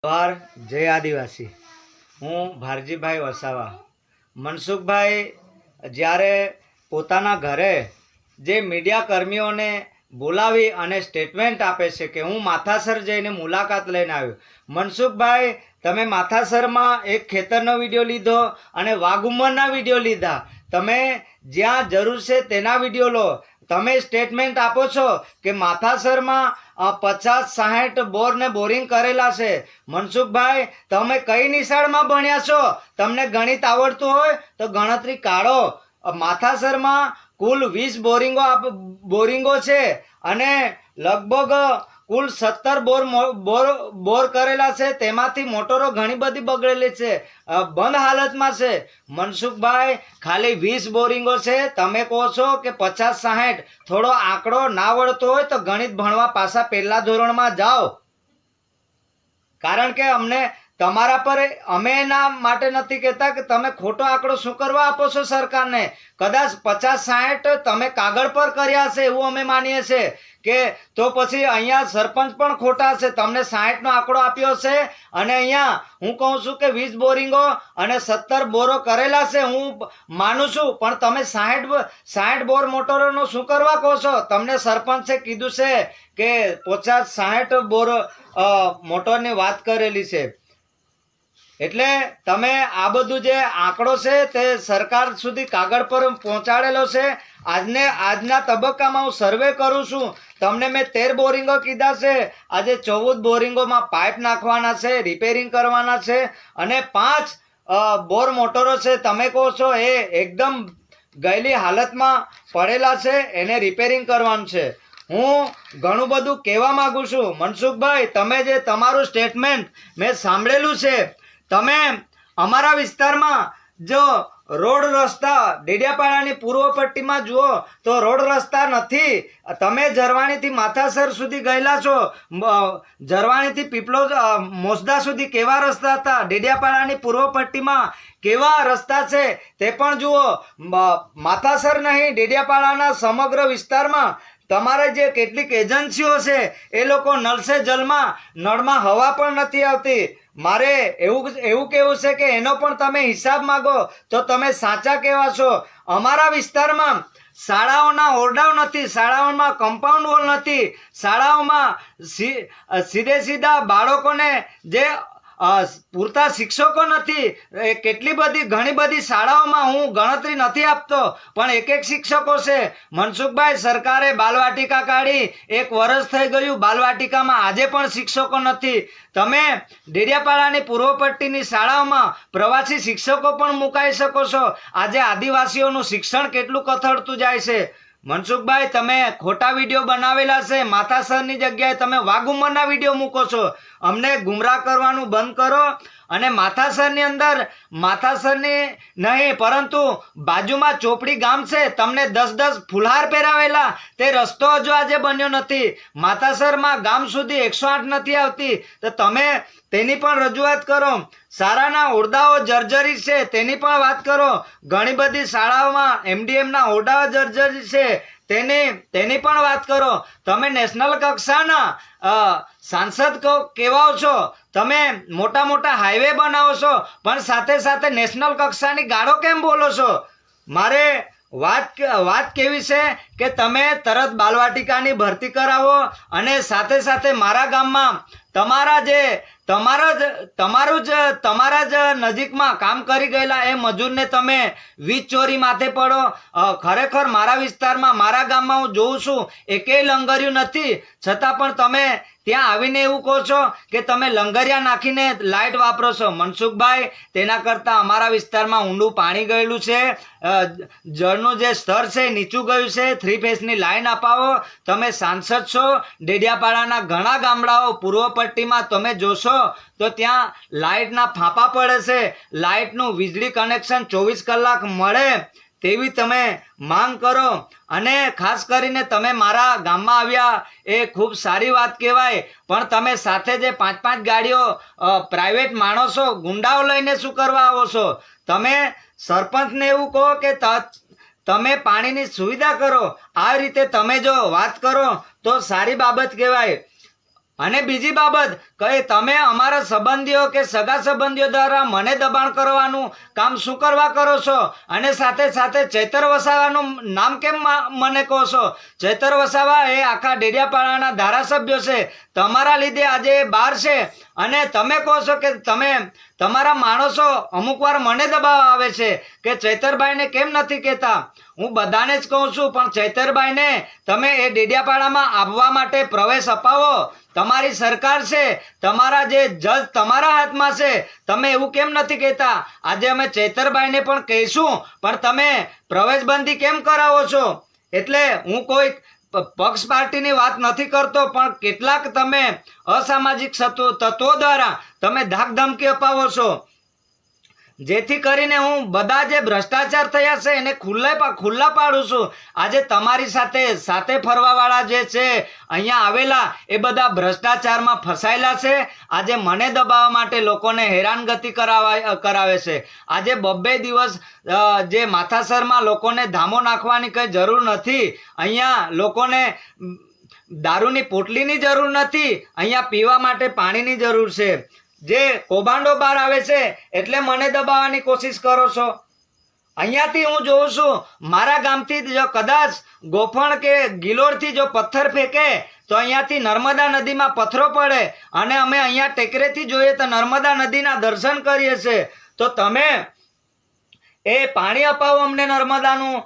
જોહાર જય આદિવાસી। હું ભારજીભાઈ વસાવા। મનસુખભાઈ જ્યારે પોતાના ઘરે જે મીડિયા કર્મીઓને બોલાવી અને સ્ટેટમેન્ટ આપે છે કે હું માથાસર જઈને મુલાકાત લઈને આવ્યો। મનસુખભાઈ, તમે માથાસરમાં એક ખેતરનો વિડીયો લીધો અને વાઘુમરના વિડીયો લીધા। તમે જ્યાં જરૂર છે તેના વિડીયો લો। તમે સ્ટેટમેન્ટ આપો છો કે માથાસરમાં 50-60 બોર ને બોરિંગ કરેલા છે। મનસુખભાઈ, તમે કઈ નિશાળમાં ભણ્યા છો? તમને ગણિત આવડતું હોય તો ગણતરી કાઢો। માથાસરમાં કુલ 20 બોરિંગો છે અને લગભગ કુલ 17 બોર કરેલા છે। તેમાંથી મોટરો ઘણી બધી બગડેલી છે, બંધ હાલતમાં છે। મનસુખભાઈ, ખાલી 20 બોરિંગો છે, તમે કહો છો કે 50-60। થોડો આંકડો ના આવડતો હોય તો ગણિત ભણવા પાછા પહેલા ધોરણમાં જાઓ। કારણ કે અમને તમારા પર અમે એના માટે નથી કહેતા કે તમે ખોટો આંકડો શું કરવા આપો છો સરકારને। કદાચ 50-60 તમે કાગળ પર કર્યા છે એવું અમે માનીએ છીએ કે તો પછી અહીંયા સરપંચ પણ ખોટા છે। તમને 60 નો આંકડો આપ્યો છે અને અહીંયા હું કહું છું કે 20 બોરિંગો અને 17 બોરો કરેલા છે, હું માનું છું, પણ તમે 60 બોર મોટરોનું શું કરવા કહો છો? તમને સરપંચે કીધું છે કે 50-60 બોર મોટરની વાત કરેલી છે। એટલે તમે આ બધું જે આંકડો છે તે સરકાર સુધી કાગળ પર પહોંચાડેલો છે। આજના તબક્કામાં હું સર્વે કરું છું। તમને મેં 13 બોરિંગો કીધા છે, આજે 14 બોરિંગોમાં પાઇપ નાખવાના છે, રિપેરિંગ કરવાના છે અને 5 બોર મોટરો છે, તમે કહો છો એ એકદમ ગયેલી હાલતમાં પડેલા છે, એને રિપેરિંગ કરવાનું છે। હું ઘણું બધું કહેવા માંગુ છું। મનસુખભાઈ, તમે જે તમારું સ્ટેટમેન્ટ મેં સાંભળેલું છે, તમે અમારા વિસ્તારમાં જો રોડ રસ્તા ડેડિયાપાડાની પૂર્વ પટ્ટીમાં જુઓ તો રોડ રસ્તા નથી। તમે ઝરવાણીથી માથાસર સુધી ગયેલા છો, ઝરવાણીથી પીપલોદ મોસદા સુધી કેવા રસ્તા હતા? ડેડિયાપાડાની પૂર્વ પટ્ટીમાં કેવા રસ્તા છે તે પણ જુઓ। માથાસર નહીં, ડેડિયાપાડાના સમગ્ર વિસ્તારમાં તમારે જે કેટલીક એજન્સીઓ છે એ લોકો નળ સે જલમાં નળમાં હવા પણ નથી આવતી। મારે એવું કહેવું છે કે એનો પણ તમે હિસાબ માંગો તો તમે સાચા કહેવા છો। અમારા વિસ્તારમાં શાળાઓના ઓરડાઓ નથી, શાળાઓમાં કમ્પાઉન્ડ વોલ નથી, શાળાઓમાં સીધા બાળકોને જે પૂરતા શિક્ષકો નથી। ઘણી બધી શાળાઓમાં હું ગણતરી નથી આપતો પણ એક શિક્ષકો છે। મનસુખભાઈ, સરકારે બાલવાટિકા કાઢી, 1 વર્ષ થઈ ગયું, બાલવાટિકામાં આજે પણ શિક્ષકો નથી। તમે ડેડિયાપાડાની પૂર્વ પટ્ટીની શાળાઓમાં પ્રવાસી શિક્ષકો પણ મુકાઈ શકો છો। આજે આદિવાસીઓનું શિક્ષણ કેટલું કથળતું જાય છે। મનસુખભાઈ, તમે ખોટા વિડીયો બનાવેલા છે। માથાસરની જગ્યાએ તમે વાઘુમરના વિડીયો મૂકો છો। અમને ગુમરાહ કરવાનું બંધ કરો અને માથાસરની નહીં પરંતુ બાજુમાં ચોપડી ગામ છે, તમને 10 ફુલહાર પહેરાવેલા, તે રસ્તો હજુ આજે બન્યો નથી। માથાસરમાં ગામ સુધી 108 નથી આવતી, તો તમે તેની પણ રજૂઆત કરો। શાળાના ઓરડાઓ જર્જરિત છે તેની પણ વાત કરો। ઘણી બધી શાળાઓમાં MDMના ઓરડાઓ જર્જરિત છે તેની પણ વાત કરો। તમે નેશનલ કક્ષાના સાંસદ કહેવાઓ છો, તમે મોટા હાઈવે બનાવો છો, પણ સાથે સાથે નેશનલ કક્ષાની ગાળો કેમ બોલો છો? મારે વાત કેવી છે કે તમે તરત બાલવાટિકાની ભરતી કરાવો અને સાથે સાથે મારા ગામમાં તમારા જ નજીકમાં કામ કરી ગયેલા એ મજૂરને તમે વીજ ચોરી માથે પડો। ખરેખર મારા વિસ્તારમાં, મારા ગામમાં હું જોઉં છું એકેય લંગર્યું નથી, છતાં પણ તમે ત્યાં આવીને એવું કહો છો કે તમે લંગરિયા નાખીને લાઇટ વાપરો છો। મનસુખભાઈ, તેના કરતાં અમારા વિસ્તારમાં ઊંડું પાણી ગયેલું છે, જળનું જે સ્તર છે નીચું ગયું છે, 3 ફેઝની લાઈન અપાવો। તમે સાંસદ છો, ડેડિયાપાડાના ઘણા ગામડાઓ પૂર્વ પટ્ટીમાં તમે જોશો તો ત્યાં લાઇટના ફાંફા પડે છે। લાઇટનું વીજળી કનેક્શન 24 કલાક મળે તેવી તમે માંગ કરો। અને ખાસ કરીને તમે મારા ગામમાં આવ્યા એ ખૂબ સારી વાત કહેવાય, પણ તમે સાથે જે 5-5 ગાડીઓ પ્રાઇવેટ માણસો ગુંડાઓ લઈને શું કરવા આવો છો? તમે સરપંચને એવું કહો કે તમે પાણીની સુવિધા કરો। આ રીતે તમે જો વાત કરો તો સારી બાબત કહેવાય। અને બીજી બાબત કે તમે અમારા સંબંધીઓ કે સગા સંબંધીઓ દ્વારા મને દબાણ કરવાનું કામ શું કરવા કરો છો? અને સાથે સાથે ચૈતર વસાવાનું નામ કેમ મને કહો છો? ચૈતર વસાવા એ આખા ડેડિયાપાડાના ધારાસભ્યો છે, તમારા લીધે આજે બહાર છે, અને તમે કહો છો કે તમે તમારા માણસો અમુક વાર મને દબાવવા આવે છે કે ચૈતરભાઈને કેમ નથી કહેતા. હું બધાને જ કહું છું, પણ ચૈતરભાઈને તમે એ ડેડિયાપાડામાં આવવા માટે પ્રવેશ અપાવો. તમારી સરકાર છે, તમારા જે જજ તમારા હાથમાં છે, તમે એવું કેમ નથી કહેતા? આજે અમે ચૈતરભાઈને પણ કહીશું, પણ તમે પ્રવેશબંધી કેમ કરાવો છો? એટલે હું કોઈ પક્ષ પાર્ટીની વાત નથી કરતો, પણ કેટલાક તમે અસામાજિક તત્વો દ્વારા તમે ધાક ધમકી અપાવો છો, જેથી કરીને હું બધા જે ભ્રષ્ટાચાર થયા છે એને ખુલ્લા પાડું છું. આજે તમારી સાથે ફરવાવાળા જે છે અહીંયા આવેલા એ બધા ભ્રષ્ટાચારમાં ફસાયેલા છે. આજે મને દબાવવા માટે લોકોને હેરાનગતિ કરાવે છે. આજે 2 દિવસ જે માથાસરમાં લોકોને ધામો નાખવાની કંઈ જરૂર નથી. અહીંયા લોકોને દારૂની પોટલીની જરૂર નથી, અહીંયા પીવા માટે પાણીની જરૂર છે. જે કૌભાંડો બહાર આવે છે એટલે મને દબાવવાની કોશિશ કરો છો. અહીંયાથી હું જોઉં છું, મારા ગામથી જો કદાચ ગોફણ કે ગિલોડથી જો પથ્થર ફેંકે તો અહીંયાથી નર્મદા નદીમાં પથ્થરો પડે, અને અમે અહીંયા ટેકરેથી જોઈએ તો નર્મદા નદીના દર્શન કરીએ છીએ. તો તમે એ પાણી અપાવો અમને નર્મદાનું,